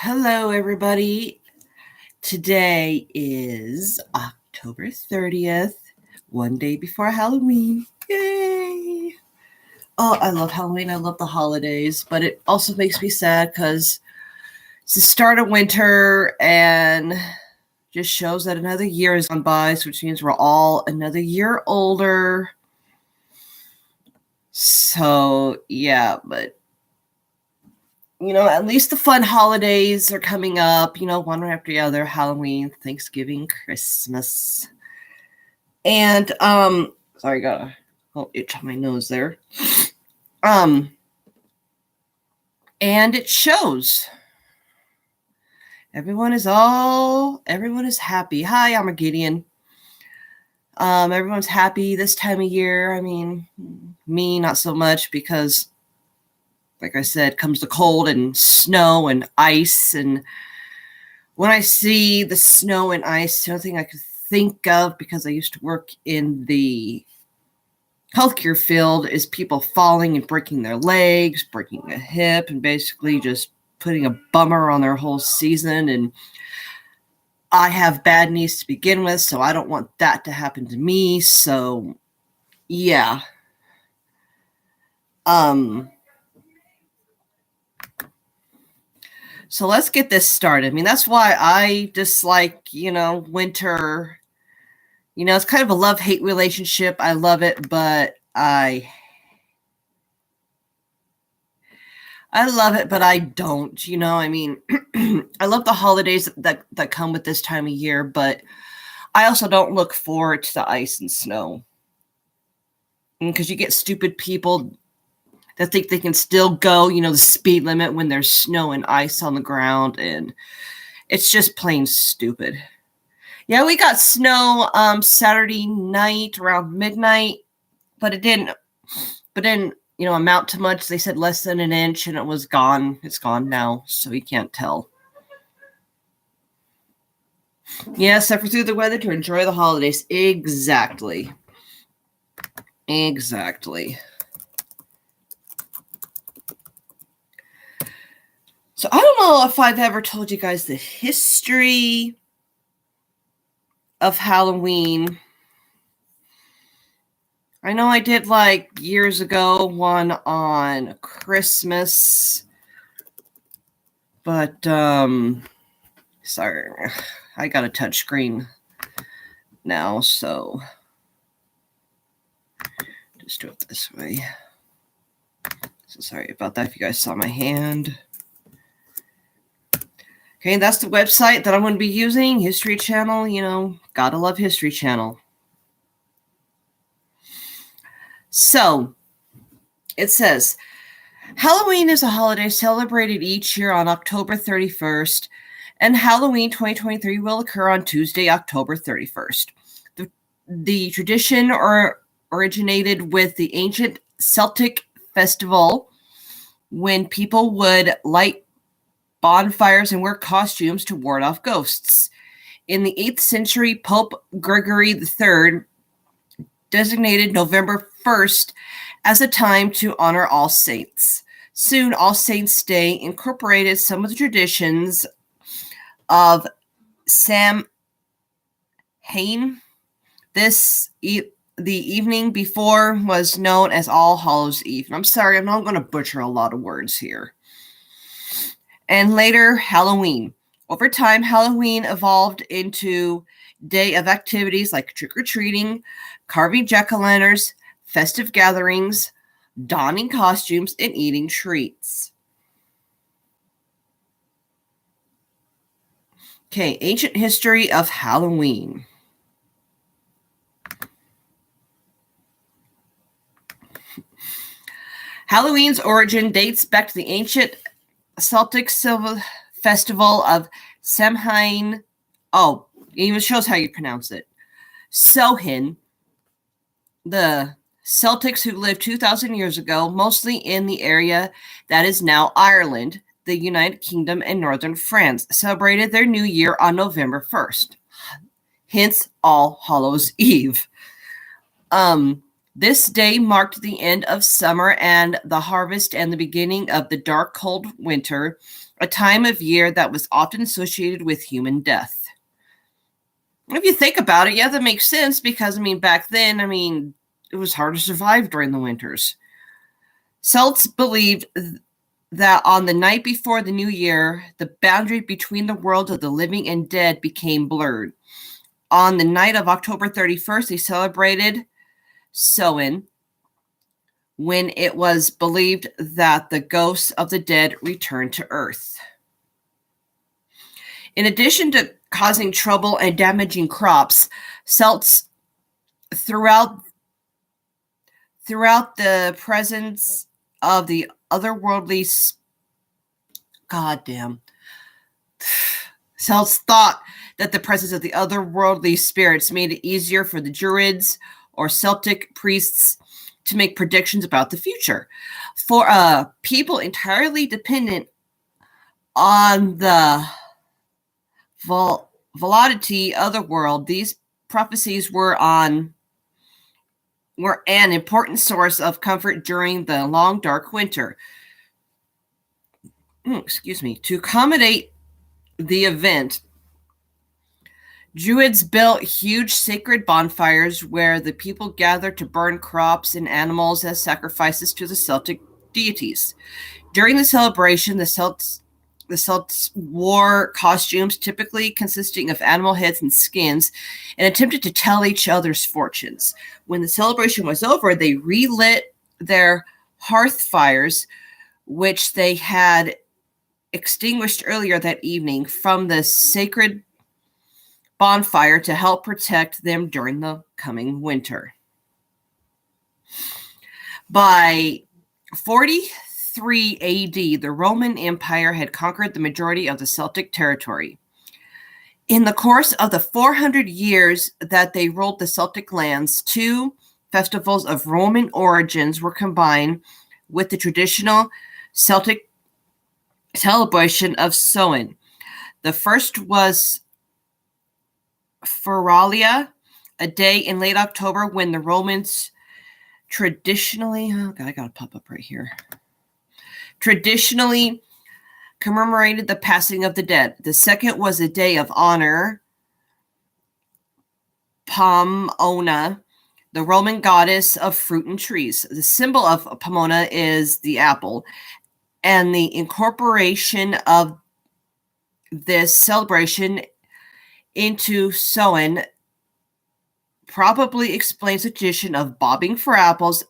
Hello, everybody. Today is October 30th, one day before Halloween. Yay! Oh, I love Halloween. I love the holidays, but it also makes me sad because it's the start of winter and just shows that another year has gone by, which means we're all another year older. So, yeah, but at least the fun holidays are coming up, one after the other: Halloween, Thanksgiving, Christmas. And sorry, got a little itch on my nose there. And it shows. Everyone is happy. Hi, I'm a Gideon. Everyone's happy this time of year. I mean, me not so much because, like I said, comes the cold and snow and ice. And when I see the snow and ice, the only thing I could think of, because I used to work in the healthcare field, is people falling and breaking their legs, breaking a hip, and basically just putting a bummer on their whole season. And I have bad knees to begin with, so I don't want that to happen to me. So, yeah. So let's get this started. I mean, that's why I dislike, winter. It's kind of a love-hate relationship. I love it, but I love it, but I don't. I mean, I love the holidays that come with this time of year, but I also don't look forward to the ice and snow. Because you get stupid people that think they can still go, the speed limit when there's snow and ice on the ground, and it's just plain stupid. Yeah, we got snow Saturday night around midnight, but it didn't amount to much. They said less than an inch, and it was gone. It's gone now, so you can't tell. Yeah, suffer through the weather to enjoy the holidays. Exactly. So I don't know if I've ever told you guys the history of Halloween. I know I did years ago one on Christmas, but sorry, I got a touch screen now, so just do it this way. So sorry about that if you guys saw my hand. Okay, that's the website that I'm going to be using, History Channel. Gotta love History Channel. So, it says, Halloween is a holiday celebrated each year on October 31st, and Halloween 2023 will occur on Tuesday, October 31st. The tradition originated with the ancient Celtic festival, when people would light bonfires and wear costumes to ward off ghosts. In the 8th century, Pope Gregory III designated November 1st as a time to honor All Saints. Soon, All Saints' Day incorporated some of the traditions of Samhain. The evening before was known as All Hallows Eve. I'm sorry, I'm not going to butcher a lot of words here. And later, Halloween. Over time, Halloween evolved into a day of activities like trick-or-treating, carving jack-o'-lanterns, festive gatherings, donning costumes, and eating treats. Okay, ancient history of Halloween. Halloween's origin dates back to the ancient Celtic festival of Samhain. Oh, it even shows how you pronounce it. Samhain. The Celtics who lived 2,000 years ago, mostly in the area that is now Ireland, the United Kingdom, and northern France, celebrated their new year on November 1st. Hence, All Hallows Eve. This day marked the end of summer and the harvest and the beginning of the dark, cold winter, a time of year that was often associated with human death. If you think about it, yeah, that makes sense because, back then, it was hard to survive during the winters. Celts believed that on the night before the new year, the boundary between the world of the living and dead became blurred. On the night of October 31st, they celebrated Samhain, when it was believed that the ghosts of the dead returned to Earth. In addition to causing trouble and damaging crops, Celts throughout the presence of the otherworldly Celts thought that the presence of the otherworldly spirits made it easier for the Druids or Celtic priests to make predictions about the future. For people entirely dependent on the volatility of the world, these prophecies were an important source of comfort during the long, dark winter. To accommodate the event, Druids built huge sacred bonfires where the people gathered to burn crops and animals as sacrifices to the Celtic deities. During the celebration, the Celts wore costumes typically consisting of animal heads and skins and attempted to tell each other's fortunes. When the celebration was over, they relit their hearth fires, which they had extinguished earlier that evening, from the sacred bonfire to help protect them during the coming winter. By 43 AD, the Roman Empire had conquered the majority of the Celtic territory. In the course of the 400 years that they ruled the Celtic lands, two festivals of Roman origins were combined with the traditional Celtic celebration of Samhain. The first was Feralia, a day in late October when the Romans traditionally commemorated the passing of the dead. The second was a day of honor, Pomona, the Roman goddess of fruit and trees. The symbol of Pomona is the apple, and the incorporation of this celebration into Samhain probably explains the tradition of bobbing for apples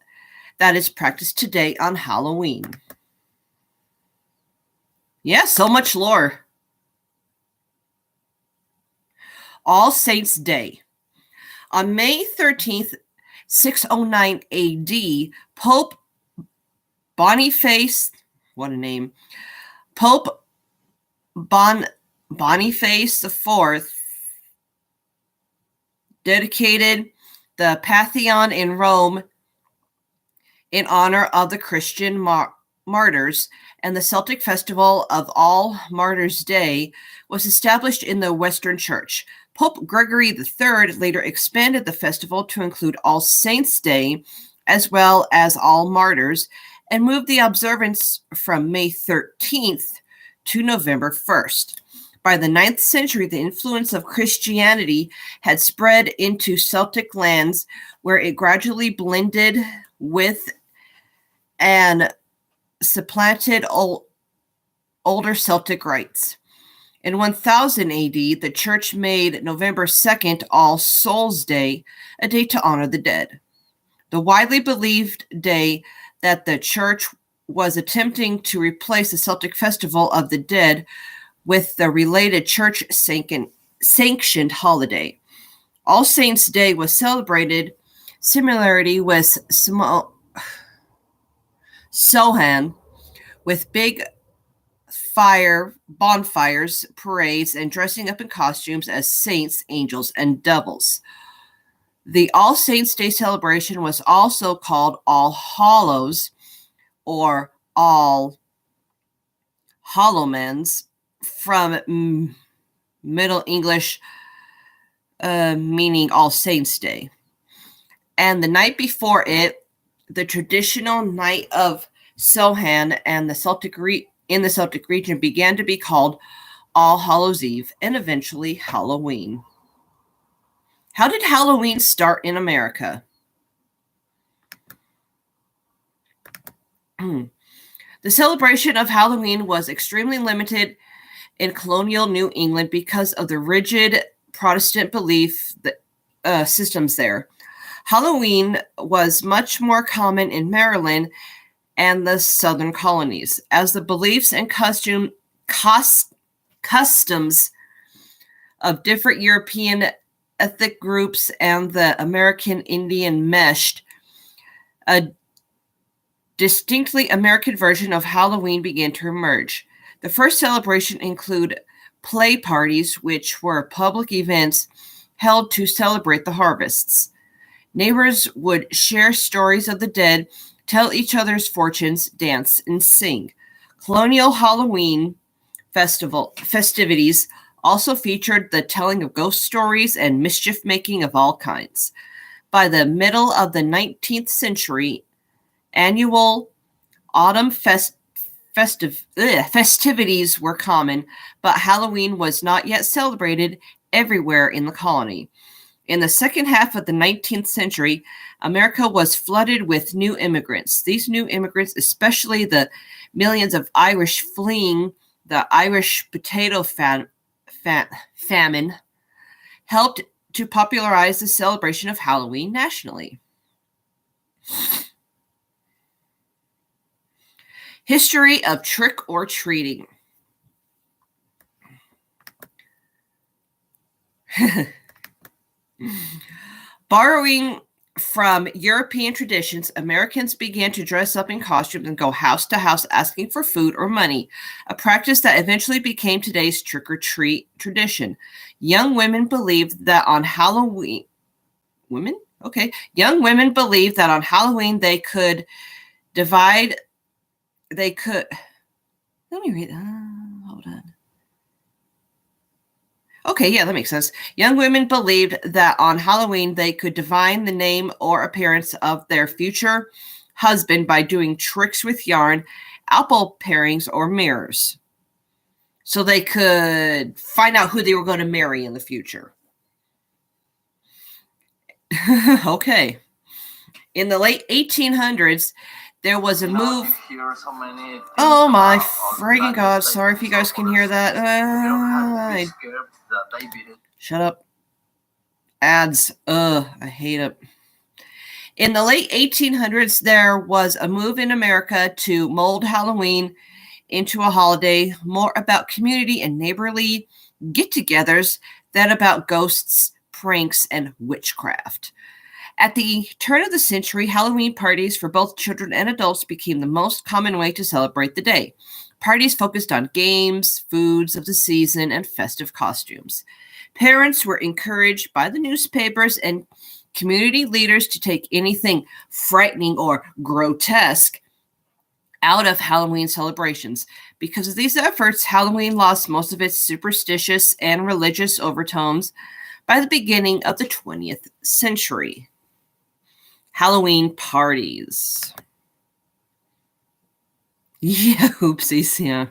that is practiced today on Halloween. Yeah, so much lore. All Saints' Day. On May 13th, 609 AD, Pope Boniface, what a name, Pope Boniface IV dedicated the Pantheon in Rome in honor of the Christian martyrs, and the Celtic festival of All Martyrs' Day was established in the Western Church. Pope Gregory III later expanded the festival to include All Saints' Day as well as All Martyrs, and moved the observance from May 13th to November 1st. By the 9th century, the influence of Christianity had spread into Celtic lands, where it gradually blended with and supplanted older Celtic rites. In 1000 AD, the church made November 2nd All Souls' Day, a day to honor the dead. The widely believed day that the church was attempting to replace the Celtic festival of the dead with the related church-sanctioned holiday. All Saints' Day was celebrated similarly with Samhain, with big bonfires, parades, and dressing up in costumes as saints, angels, and devils. The All Saints' Day celebration was also called All Hallows or All Hallowmans, from Middle English meaning All Saints' Day. And the night before it, the traditional night of Samhain and the Celtic in the Celtic region began to be called All Hallows Eve and eventually Halloween. How did Halloween start in America? The celebration of Halloween was extremely limited in colonial New England because of the rigid Protestant belief systems there. Halloween was much more common in Maryland and the southern colonies, as the beliefs and customs of different European ethnic groups and the American Indian meshed. A distinctly American version of Halloween began to emerge. The first celebration included play parties, which were public events held to celebrate the harvests. Neighbors would share stories of the dead, tell each other's fortunes, dance, and sing. Colonial Halloween festivities also featured the telling of ghost stories and mischief-making of all kinds. By the middle of the 19th century, annual autumn festivities were common, but Halloween was not yet celebrated everywhere in the colony. In the second half of the 19th century, America was flooded with new immigrants. These new immigrants, especially the millions of Irish fleeing the Irish potato famine, helped to popularize the celebration of Halloween nationally. History of trick-or-treating. Borrowing from European traditions, Americans began to dress up in costumes and go house to house asking for food or money, a practice that eventually became today's trick-or-treat tradition. Young women believed that on Halloween... Young women believed that on Halloween they could divide... Let me read that. Hold on. Okay, yeah, that makes sense. Young women believed that on Halloween they could divine the name or appearance of their future husband by doing tricks with yarn, apple parings, or mirrors. So they could find out who they were going to marry in the future. Okay. In the late 1800s, there was a move. Oh my friggin' God. Sorry if you guys can hear that. Shut up. Ads. I hate it. In the late 1800s, there was a move in America to mold Halloween into a holiday more about community and neighborly get-togethers than about ghosts, pranks, and witchcraft. At the turn of the century, Halloween parties for both children and adults became the most common way to celebrate the day. Parties focused on games, foods of the season, and festive costumes. Parents were encouraged by the newspapers and community leaders to take anything frightening or grotesque out of Halloween celebrations. Because of these efforts, Halloween lost most of its superstitious and religious overtones by the beginning of the 20th century. Halloween parties. Yeah, oopsies, yeah.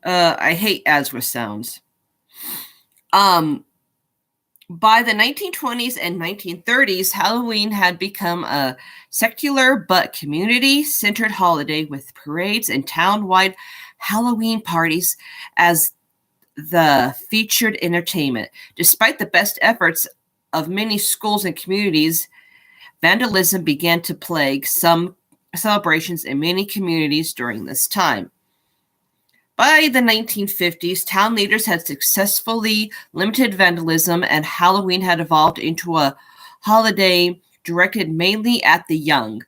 I hate ads with sounds. By the 1920s and 1930s, Halloween had become a secular but community-centered holiday with parades and town-wide Halloween parties as the featured entertainment. Despite the best efforts of many schools and communities, vandalism began to plague some celebrations in many communities during this time. By the 1950s, town leaders had successfully limited vandalism, and Halloween had evolved into a holiday directed mainly at the young.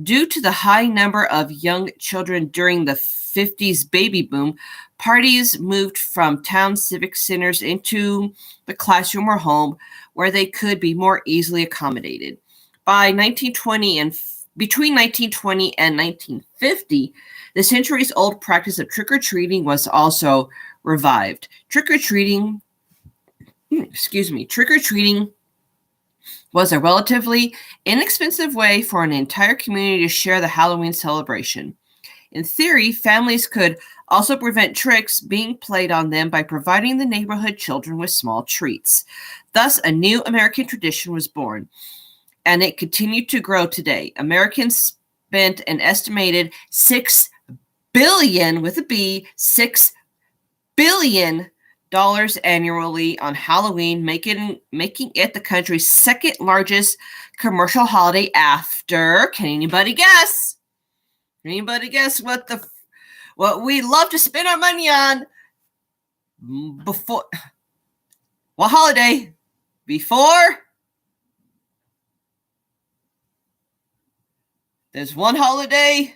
Due to the high number of young children during the 50s baby boom, parties moved from town civic centers into the classroom or home, where they could be more easily accommodated. By between 1920 and 1950, the centuries-old practice of trick-or-treating was also revived. Trick-or-treating was a relatively inexpensive way for an entire community to share the Halloween celebration. In theory, families could also prevent tricks being played on them by providing the neighborhood children with small treats. Thus, a new American tradition was born, and it continued to grow today. Americans spent an estimated $6 billion, with a B, $6 billion annually on Halloween, making it the country's second largest commercial holiday after, can anybody guess? Anybody guess what we love to spend our money on before? What holiday? Before? There's one holiday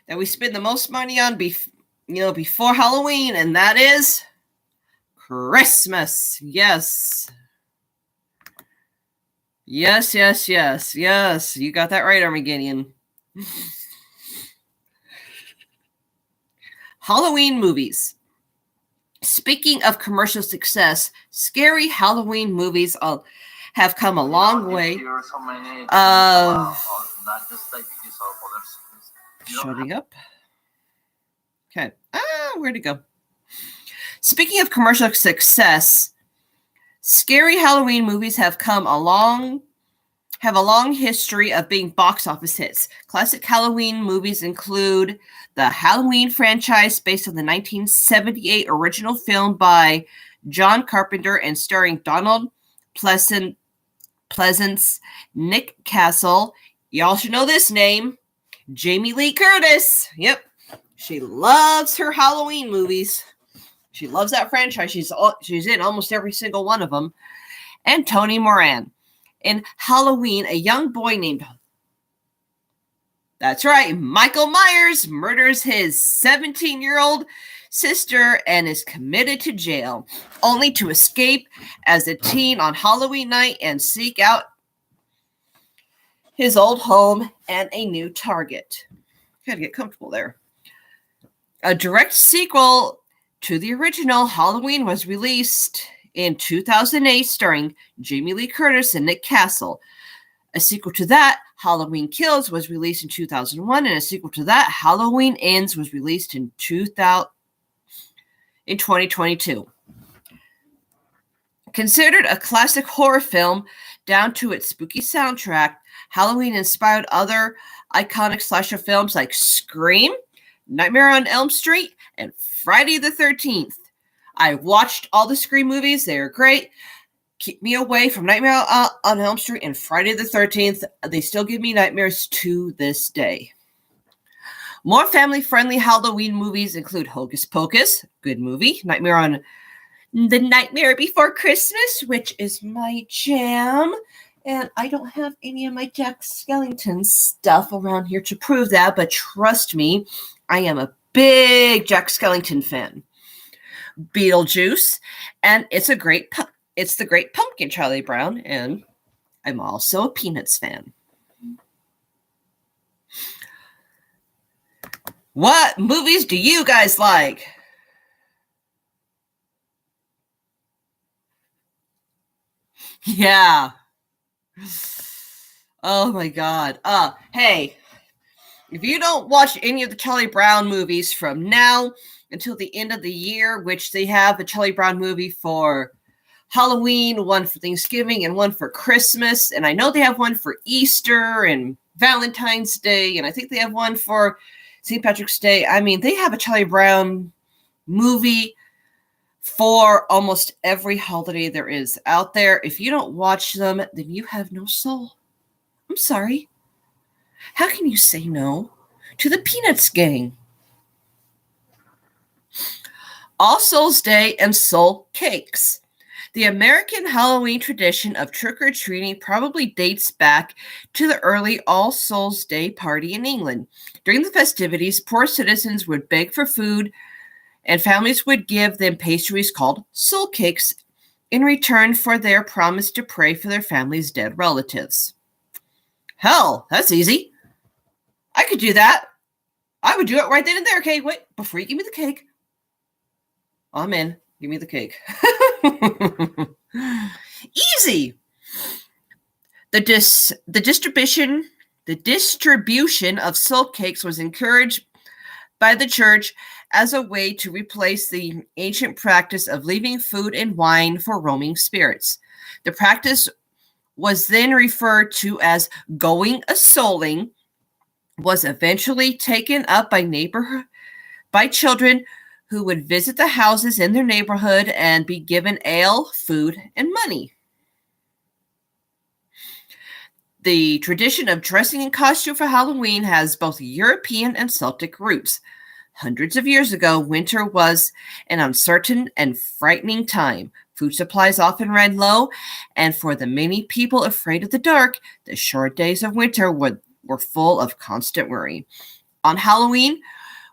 that we spend the most money on before Halloween, and that is Christmas. Yes. Yes. You got that right, Armageddon. Halloween movies. Speaking of commercial success, scary Halloween movies have come a long way. Shutting up. Okay. Where'd it go? Speaking of commercial success, scary Halloween movies have a long history of being box office hits. Classic Halloween movies include the Halloween franchise, based on the 1978 original film by John Carpenter and starring Donald Pleasence, Nick Castle. Y'all should know this name, Jamie Lee Curtis. Yep, she loves her Halloween movies. She loves that franchise. She's in almost every single one of them. And Tony Moran. In Halloween, a young boy named, that's right, Michael Myers murders his 17-year-old sister and is committed to jail, only to escape as a teen on Halloween night and seek out his old home and a new target. Gotta get comfortable there. A direct sequel to the original Halloween was released in 2008, starring Jamie Lee Curtis and Nick Castle. A sequel to that, Halloween Kills, was released in 2001, and a sequel to that, Halloween Ends, was released in 2022. Considered a classic horror film down to its spooky soundtrack, Halloween inspired other iconic slasher films like Scream, Nightmare on Elm Street, and Friday the 13th. I watched all the Scream movies. They are great. Keep me away from Nightmare on Elm Street and Friday the 13th. They still give me nightmares to this day. More family-friendly Halloween movies include Hocus Pocus, good movie. Nightmare on The Nightmare Before Christmas, which is my jam. And I don't have any of my Jack Skellington stuff around here to prove that, but trust me, I am a big Jack Skellington fan. Beetlejuice, and it's the Great Pumpkin, Charlie Brown, and I'm also a Peanuts fan. What movies do you guys like? Yeah. Oh my God. Hey, if you don't watch any of the Charlie Brown movies from now until the end of the year, which they have a Charlie Brown movie for Halloween, one for Thanksgiving, and one for Christmas. And I know they have one for Easter and Valentine's Day, and I think they have one for St. Patrick's Day. I mean, they have a Charlie Brown movie for almost every holiday there is out there. If you don't watch them, then you have no soul. I'm sorry. How can you say no to the Peanuts gang? All Souls Day and Soul Cakes. The American Halloween tradition of trick-or-treating probably dates back to the early All Souls Day party in England. During the festivities, poor citizens would beg for food, and families would give them pastries called soul cakes in return for their promise to pray for their family's dead relatives. Hell, that's easy. I could do that. I would do it right then and there. Okay, wait, before you give me the cake, I'm in. Give me the cake. Easy. The distribution of salt cakes was encouraged by the church as a way to replace the ancient practice of leaving food and wine for roaming spirits. The practice was then referred to as going a-souling, was eventually taken up by children who would visit the houses in their neighborhood and be given ale, food, and money. The tradition of dressing in costume for Halloween has both European and Celtic roots. Hundreds of years ago, winter was an uncertain and frightening time. Food supplies often ran low, and for the many people afraid of the dark, the short days of winter were full of constant worry. On Halloween,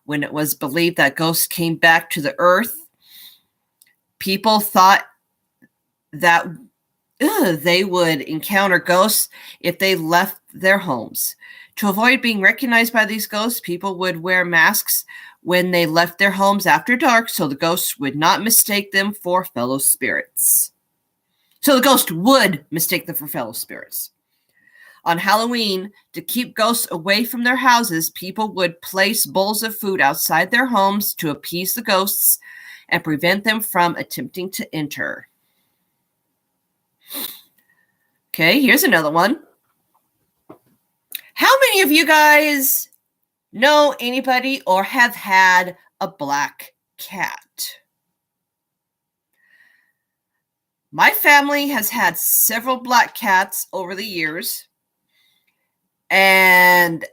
when it was believed that ghosts came back to the earth, people thought that they would encounter ghosts if they left their homes. To avoid being recognized by these ghosts, people would wear masks when they left their homes after dark so the ghosts would not mistake them for fellow spirits. So the ghost would mistake them for fellow spirits. On Halloween, to keep ghosts away from their houses, people would place bowls of food outside their homes to appease the ghosts and prevent them from attempting to enter. Okay, here's another one. How many of you guys know anybody or have had a black cat? My family has had several black cats over the years, and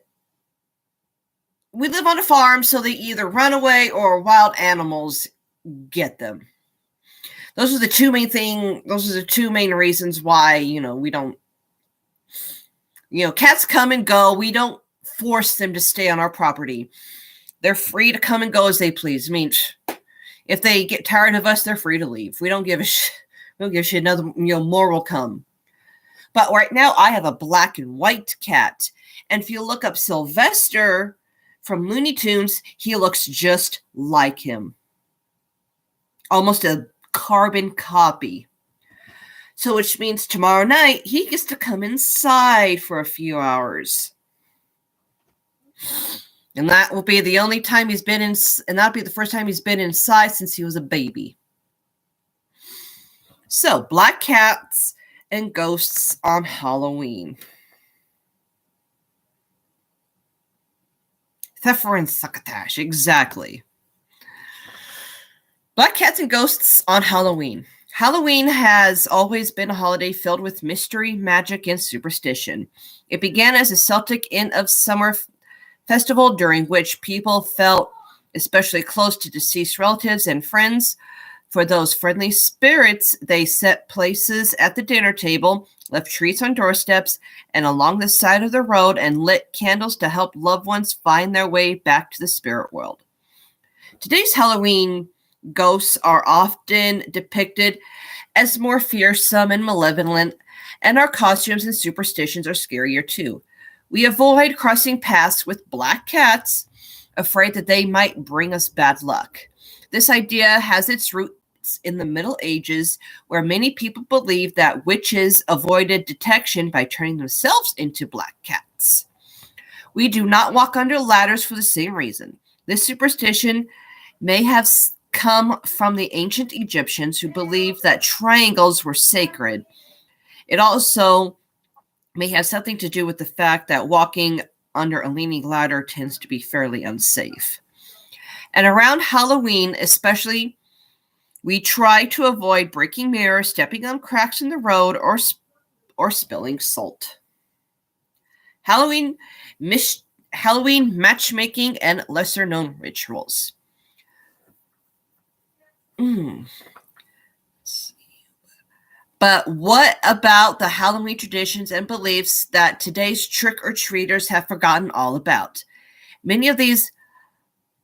we live on a farm, so they either run away or wild animals get them. Those are the two main reasons why, we don't, cats come and go. We don't force them to stay on our property. They're free to come and go as they please. I mean, if they get tired of us, they're free to leave. We don't give a shit. We don't give a shit. Another, more will come. But right now, I have a black and white cat. And if you look up Sylvester from Looney Tunes, he looks just like him. Almost a carbon copy. So which means tomorrow night, he gets to come inside for a few hours. And that will be the only time he's been in, and that'll be the first time he's been inside since he was a baby. So, black cats and ghosts on Halloween. Theffer and succotash, exactly. Black cats and ghosts on Halloween. Halloween has always been a holiday filled with mystery, magic, and superstition. It began as a Celtic end of summer festival during which people felt especially close to deceased relatives and friends. For those friendly spirits, they set places at the dinner table, left treats on doorsteps and along the side of the road, and lit candles to help loved ones find their way back to the spirit world. Today's Halloween ghosts are often depicted as more fearsome and malevolent, and our costumes and superstitions are scarier too. We avoid crossing paths with black cats, afraid that they might bring us bad luck. This idea has its roots in the Middle Ages, where many people believed that witches avoided detection by turning themselves into black cats. We do not walk under ladders for the same reason. This superstition may have come from the ancient Egyptians, who believed that triangles were sacred. It also may have something to do with the fact that walking under a leaning ladder tends to be fairly unsafe. And around Halloween, especially, we try to avoid breaking mirrors, stepping on cracks in the road, or spilling salt. Halloween matchmaking and lesser-known rituals. But what about the Halloween traditions and beliefs that today's trick-or-treaters have forgotten all about? Many of these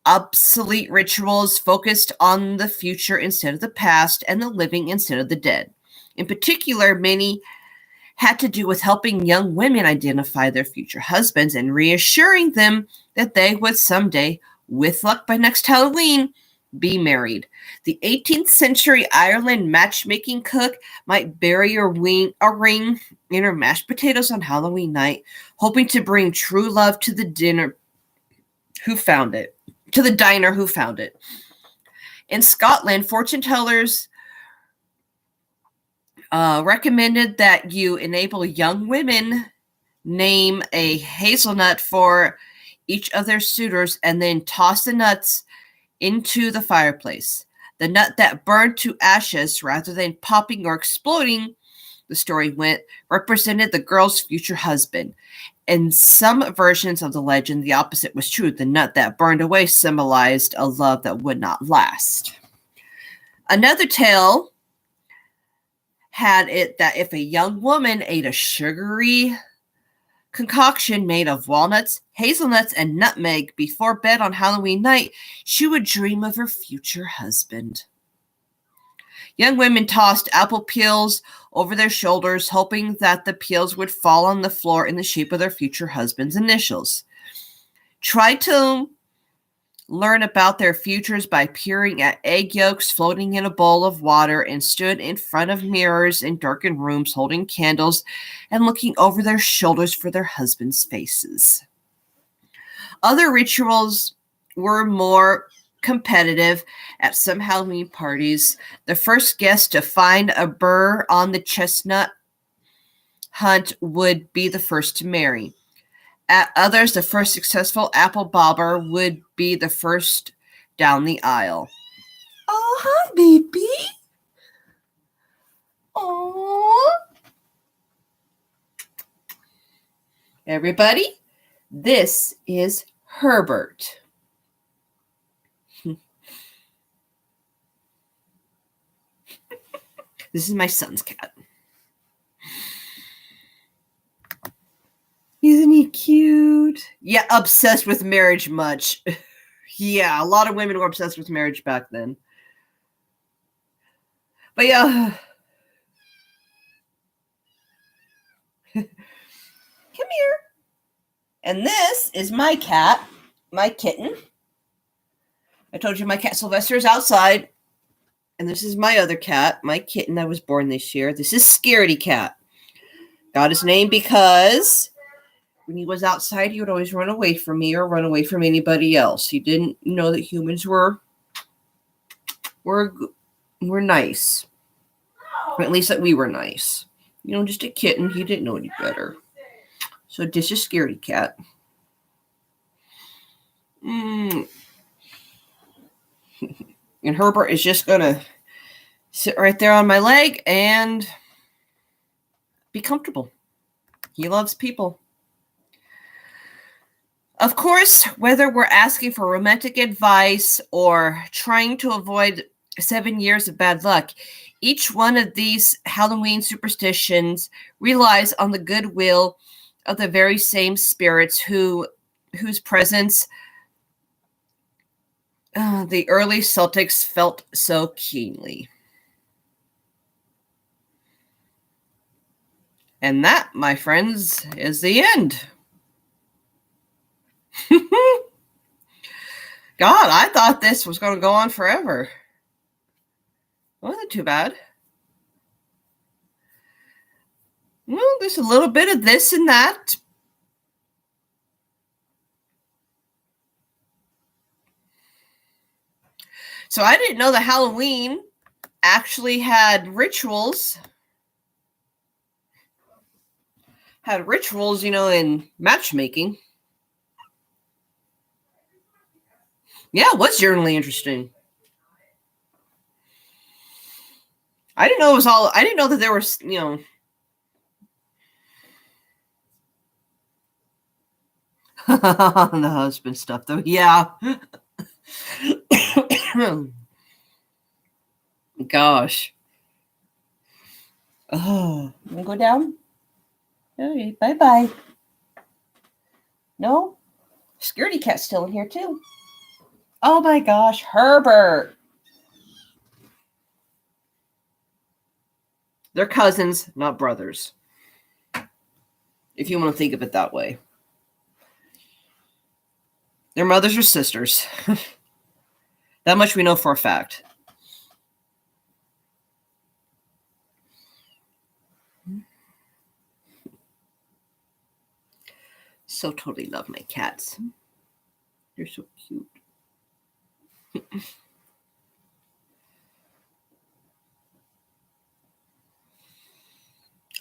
obsolete rituals focused on the future instead of the past, and the living instead of the dead. In particular, many had to do with helping young women identify their future husbands and reassuring them that they would someday, with luck by next Halloween, be married. The 18th century Ireland matchmaking cook might bury a ring in her mashed potatoes on Halloween night, hoping to bring true love to the diner who found it. To the diner who found it. In Scotland, fortune tellers recommended that you enable young women name a hazelnut for each of their suitors and then toss the nuts into the fireplace. The nut that burned to ashes rather than popping or exploding, the story went, represented the girl's future husband. In some versions of the legend, the opposite was true. The nut that burned away symbolized a love that would not last. Another tale had it that if a young woman ate a sugary concoction made of walnuts, hazelnuts, and nutmeg before bed on Halloween night, she would dream of her future husband. Young women tossed apple peels over their shoulders, hoping that the peels would fall on the floor in the shape of their future husband's initials. Try to learn about their futures by peering at egg yolks floating in a bowl of water, and stood in front of mirrors in darkened rooms holding candles and looking over their shoulders for their husbands' faces. Other rituals were more competitive. At some Halloween parties, the first guest to find a burr on the chestnut hunt would be the first to marry. At others, the first successful apple bobber would be the first down the aisle. Oh, hi, baby. Oh. Everybody, this is Herbert. This is my son's cat. Isn't he cute? Yeah, obsessed with marriage much. Yeah, a lot of women were obsessed with marriage back then. But yeah. Come here. And this is my cat, my kitten. I told you my cat Sylvester is outside. And this is my other cat, my kitten that was born this year. This is Scaredy Cat. Got his name because when he was outside, he would always run away from me or run away from anybody else. He didn't know that humans were nice. Or at least that we were nice. You know, just a kitten. He didn't know any better. So this is Scaredy Cat. And Herbert is just going to sit right there on my leg and be comfortable. He loves people. Of course, whether we're asking for romantic advice or trying to avoid 7 years of bad luck, each one of these Halloween superstitions relies on the goodwill of the very same spirits whose presence the early Celtics felt so keenly. And that, my friends, is the end. God, I thought this was going to go on forever. Wasn't too bad. Well, there's a little bit of this and that. So I didn't know that Halloween actually had rituals. Had rituals, in matchmaking. Yeah, it was generally interesting. I didn't know that there was, the husband stuff, though. Yeah. Gosh. Oh, you want to go down? Okay, bye-bye. No? Scaredy Cat's still in here, too. Oh, my gosh. Herbert. They're cousins, not brothers. If you want to think of it that way. Their mothers are sisters. That much we know for a fact. So totally love my cats. They're so cute.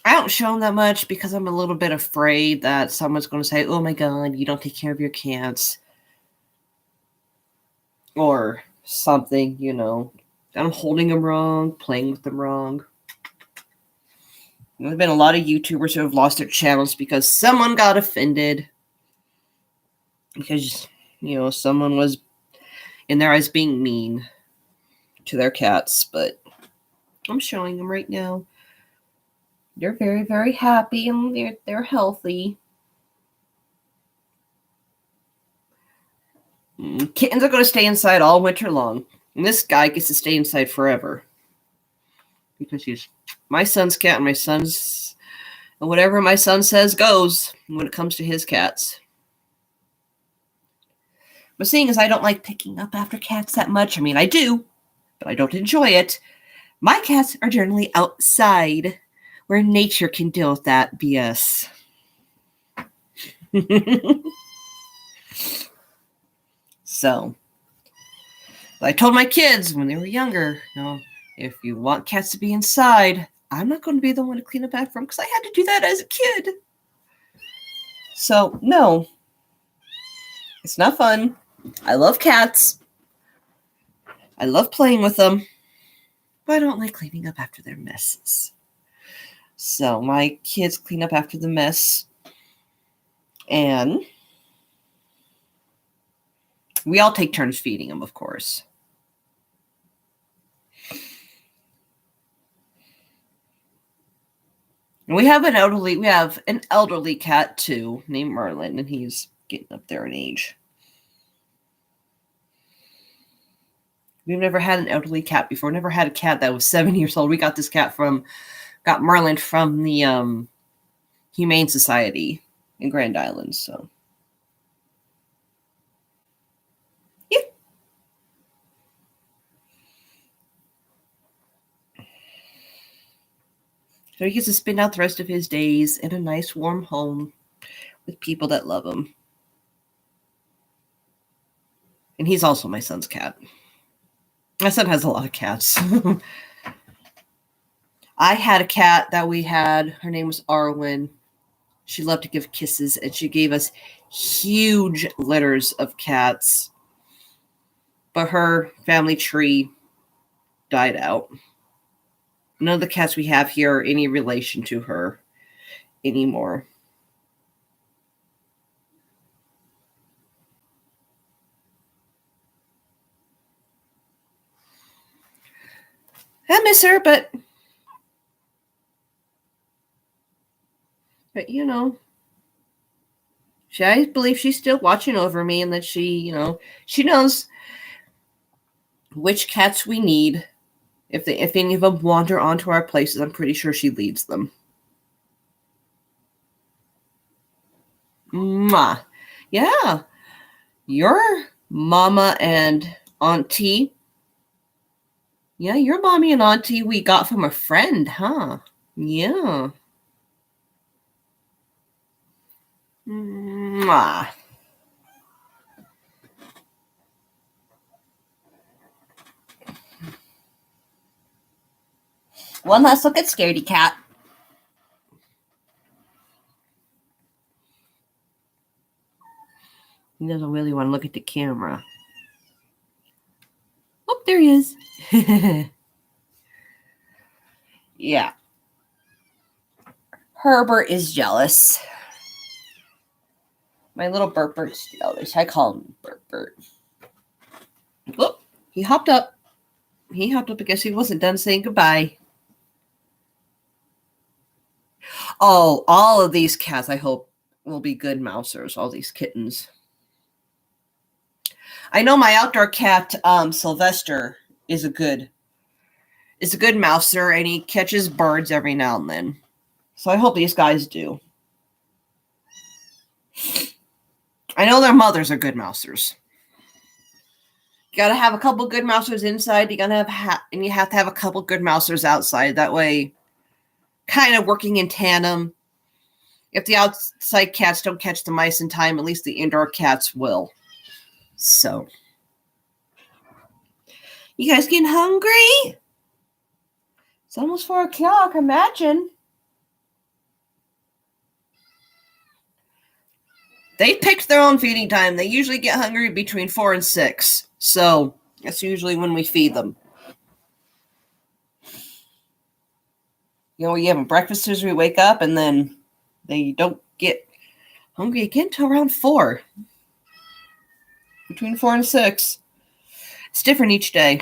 I don't show them that much because I'm a little bit afraid that someone's going to say, oh my God, you don't take care of your cats. Or something, you know. I'm holding them wrong, playing with them wrong. There's been a lot of YouTubers who have lost their channels because someone got offended. Because, you know, someone was, in their eyes, being mean to their cats. But I'm showing them right now. They're very, very happy and they're healthy. Kittens are going to stay inside all winter long. And this guy gets to stay inside forever. Because he's my son's cat and my son's... And whatever my son says goes when it comes to his cats. But seeing as I don't like picking up after cats that much, I mean, I do, but I don't enjoy it. My cats are generally outside where nature can deal with that BS. So, I told my kids when they were younger, you know, if you want cats to be inside, I'm not going to be the one to clean up after them because I had to do that as a kid. So, no. It's not fun. I love cats. I love playing with them. But I don't like cleaning up after their messes. So, my kids clean up after the mess. And we all take turns feeding them, of course. And we have an elderly cat too, named Merlin, and he's getting up there in age. We've never had an elderly cat before. Never had a cat that was 7 years old. We got Merlin from the Humane Society in Grand Island. So, yeah. So he gets to spend out the rest of his days in a nice warm home with people that love him. And he's also my son's cat. My son has a lot of cats. I had a cat that we had. Her name was Arwen. She loved to give kisses, and she gave us huge litters of cats. But her family tree died out. None of the cats we have here are any relation to her anymore. I miss her, but you know, I believe she's still watching over me, and that she knows which cats we need. If any of them wander onto our places, I'm pretty sure she leads them. Mwah. Yeah. Your mama and auntie. Yeah, your mommy and auntie we got from a friend, huh? Yeah. Mwah. One last look at Scaredy Cat. He doesn't really want to look at the camera. Oh, there he is. Yeah. Herbert is jealous. My little Bert's jealous. I call him Bert. Oh, he hopped up. I guess he wasn't done saying goodbye. Oh, all of these cats, I hope, will be good mousers. All these kittens. I know my outdoor cat, Sylvester, is a good mouser, and he catches birds every now and then. So I hope these guys do. I know their mothers are good mousers. You gotta have a couple good mousers inside. You gotta have and you have to have a couple good mousers outside. That way, kind of working in tandem. If the outside cats don't catch the mice in time, at least the indoor cats will. So, you guys getting hungry? It's almost 4 o'clock. Imagine. They picked their own feeding time. They usually get hungry between 4 and 6. So that's usually when we feed them. You know, we have them breakfast as we wake up, and then they don't get hungry again until around 4. Between 4 and 6. It's different each day.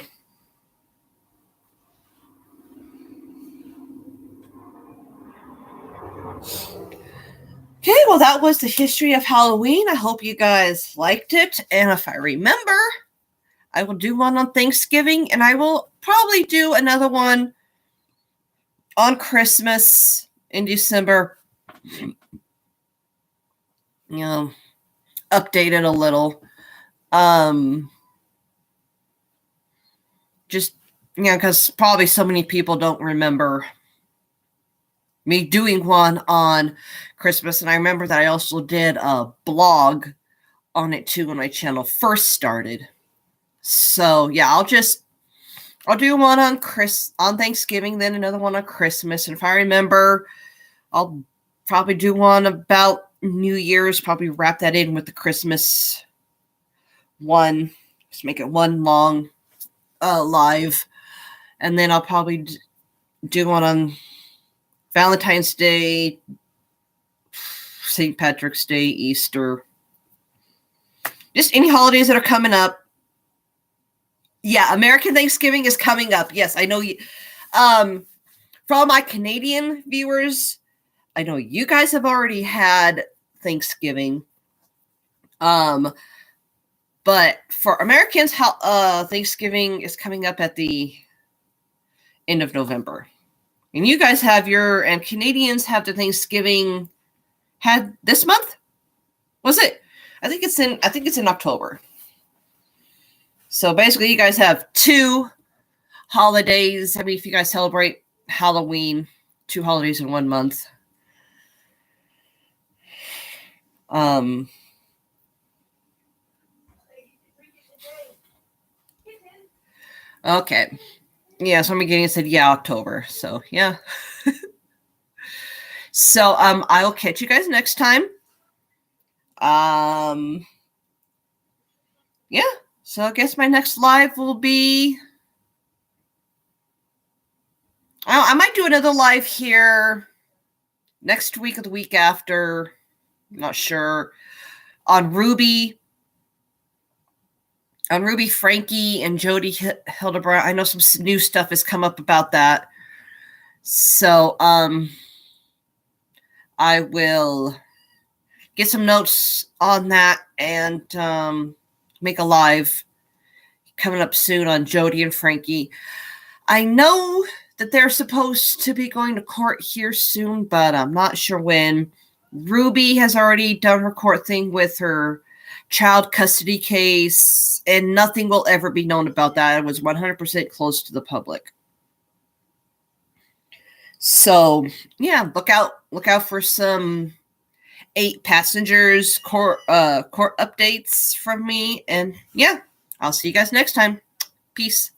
Okay, well, that was the history of Halloween. I hope you guys liked it. And if I remember, I will do one on Thanksgiving, and I will probably do another one on Christmas in December. You know, update it a little. Just, you know, because probably so many people don't remember me doing one on Christmas. And I remember that I also did a blog on it too when my channel first started. So yeah, I'll do one on Thanksgiving, then another one on Christmas. And if I remember, I'll probably do one about New Year's, probably wrap that in with the Christmas one. Just make it one long live. And then I'll probably do one on Valentine's Day, St. Patrick's Day, Easter. Just any holidays that are coming up. Yeah, American Thanksgiving is coming up. Yes, I know you. For all my Canadian viewers, I know you guys have already had Thanksgiving. But for Americans, Thanksgiving is coming up at the end of November. And you guys have and Canadians have the Thanksgiving had this month? Was it? I think it's in October. So basically you guys have 2 holidays. I mean, if you guys celebrate Halloween, 2 holidays in 1 month. Okay. Yeah, so I'm beginning said, yeah, October. So, yeah. So, I will catch you guys next time. Yeah. So, I guess my next live will be... I might do another live here next week or the week after. I'm not sure. On Ruby, Frankie, and Jody Hildebrand. I know some new stuff has come up about that. So, I will get some notes on that and make a live coming up soon on Jody and Frankie. I know that they're supposed to be going to court here soon, but I'm not sure when. Ruby has already done her court thing with her child custody case, and nothing will ever be known about that. It was 100% closed to the public. So, yeah, look out for some 8 passengers court updates from me. And yeah, I'll see you guys next time. Peace.